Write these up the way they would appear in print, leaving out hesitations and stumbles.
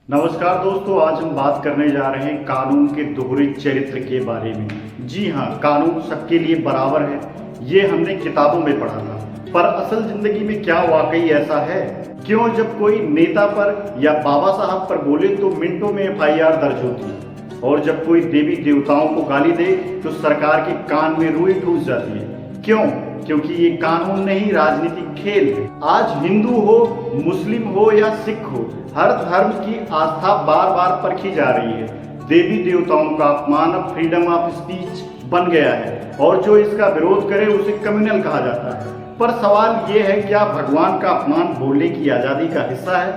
नमस्कार दोस्तों, आज हम बात करने जा रहे हैं कानून के दोहरे चरित्र के बारे में। जी हाँ, कानून सबके लिए बराबर है, ये हमने किताबों में पढ़ा था, पर असल जिंदगी में क्या वाकई ऐसा है? क्यों जब कोई नेता पर या बाबा साहब पर बोले तो मिनटों में एफआईआर दर्ज होती है, और जब कोई देवी देवताओं को गाली दे तो सरकार के कान में रुई ठूस जाती है? क्यों? क्योंकि ये कानून नहीं, राजनीतिक खेल है। आज हिंदू हो, मुस्लिम हो या सिख हो, हर धर्म की आस्था बार बार परखी जा रही है। देवी देवताओं का अपमान अब फ्रीडम ऑफ स्पीच बन गया है, और जो इसका विरोध करे उसे कम्युनल कहा जाता है। पर सवाल ये है, क्या भगवान का अपमान बोलने की आजादी का हिस्सा है?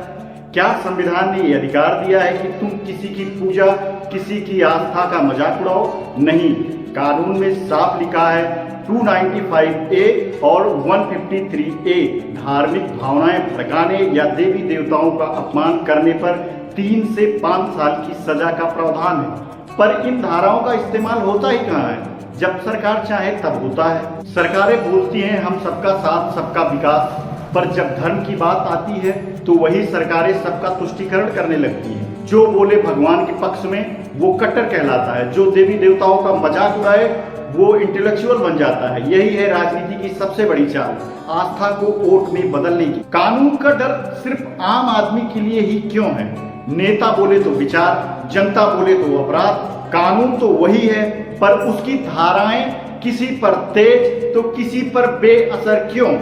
क्या संविधान ने यह अधिकार दिया है कि तुम किसी की पूजा, किसी की आस्था का मजाक उड़ाओ? नहीं, कानून में साफ लिखा है 295A और 153A, धार्मिक भावनाएं भड़काने या देवी देवताओं का अपमान करने पर 3 से 5 साल की सजा का प्रावधान है। पर इन धाराओं का इस्तेमाल होता ही कहाँ है? जब सरकार चाहे तब होता है। सरकारें बोलती हैं हम सबका साथ सबका विकास, पर जब धर्म की बात आती है तो वही सरकारें सबका तुष्टीकरण करने लगती हैं। जो बोले भगवान के पक्ष में वो कट्टर कहलाता है, जो देवी देवताओं का मजाक उड़ाए वो इंटेलेक्चुअल बन जाता है। यही है राजनीति की सबसे बड़ी चाल, आस्था को वोट में बदलने की। कानून का डर सिर्फ आम आदमी के लिए ही क्यों है? नेता बोले तो विचार, जनता बोले तो अपराध। कानून तो वही है, पर उसकी धाराएं किसी पर तेज तो किसी पर बेअसर क्यों?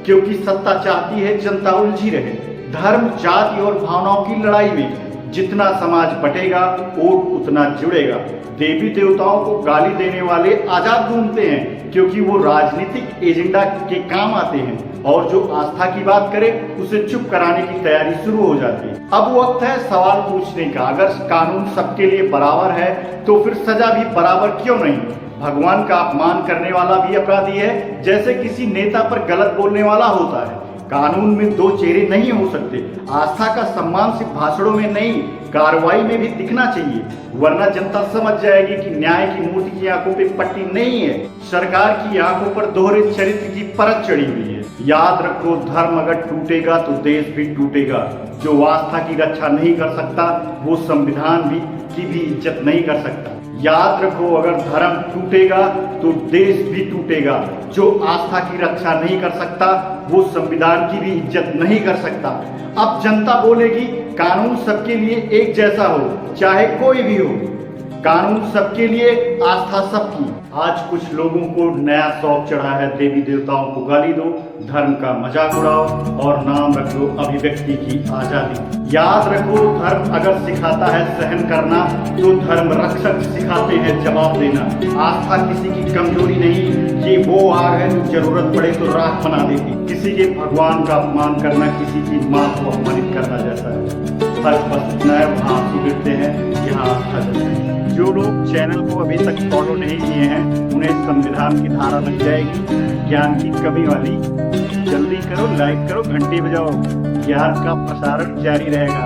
क्योंकि सत्ता चाहती है जनता उलझी रहे। धर्म, जाति और भावनाओं की लड़ाई में जितना समाज बटेगा, वोट उतना जुड़ेगा। देवी देवताओं को गाली देने वाले आजाद घूमते हैं, क्योंकि वो राजनीतिक एजेंडा के काम आते हैं, और जो आस्था की बात करे उसे चुप कराने की तैयारी शुरू हो जाती है। अब वक्त है सवाल पूछने का, अगर कानून सबके लिए बराबर है तो फिर सजा भी बराबर क्यों नहीं? भगवान का अपमान करने वाला भी अपराधी है, जैसे किसी नेता पर गलत बोलने वाला होता है। कानून में दो चेहरे नहीं हो सकते। आस्था का सम्मान सिर्फ भाषणों में नहीं, कार्रवाई में भी दिखना चाहिए, वरना जनता समझ जाएगी कि न्याय की मूर्ति की आंखों पे पट्टी नहीं है, सरकार की आंखों पर दोहरे चरित्र की परत चढ़ी हुई है। याद रखो, धर्म अगर टूटेगा तो देश भी टूटेगा। जो आस्था की रक्षा नहीं कर सकता वो संविधान की भी इज्जत नहीं कर सकता। याद रखो, अगर धर्म टूटेगा तो देश भी टूटेगा। जो आस्था की रक्षा नहीं कर सकता वो संविधान की भी इज्जत नहीं कर सकता। अब जनता बोलेगी कानून सबके लिए एक जैसा हो, चाहे कोई भी हो। कानून सबके लिए, आस्था सबकी। आज कुछ लोगों को नया शौक चढ़ा है, देवी देवताओं को गाली दो, धर्म का मजाक उड़ाओ और नाम रख दो अभिव्यक्ति की आजादी। याद रखो, धर्म अगर सिखाता है सहन करना तो धर्म रक्षक सिखाते हैं जवाब देना। आस्था किसी की कमजोरी नहीं, ये वो आग है जो जरूरत पड़े तो राख बना देती। किसी के भगवान का अपमान करना किसी की माँ को अपमानित करना जैसा है। फर्क बस इतना है, वहाँ गिरते हैं, यहाँ आस्था जलती है। जो लोग चैनल को अभी तक फॉलो नहीं किए हैं उन्हें संविधान की धारा लग जाएगी, ज्ञान की कमी वाली। जल्दी करो, लाइक करो, घंटी बजाओ, ज्ञान का प्रसारण जारी रहेगा।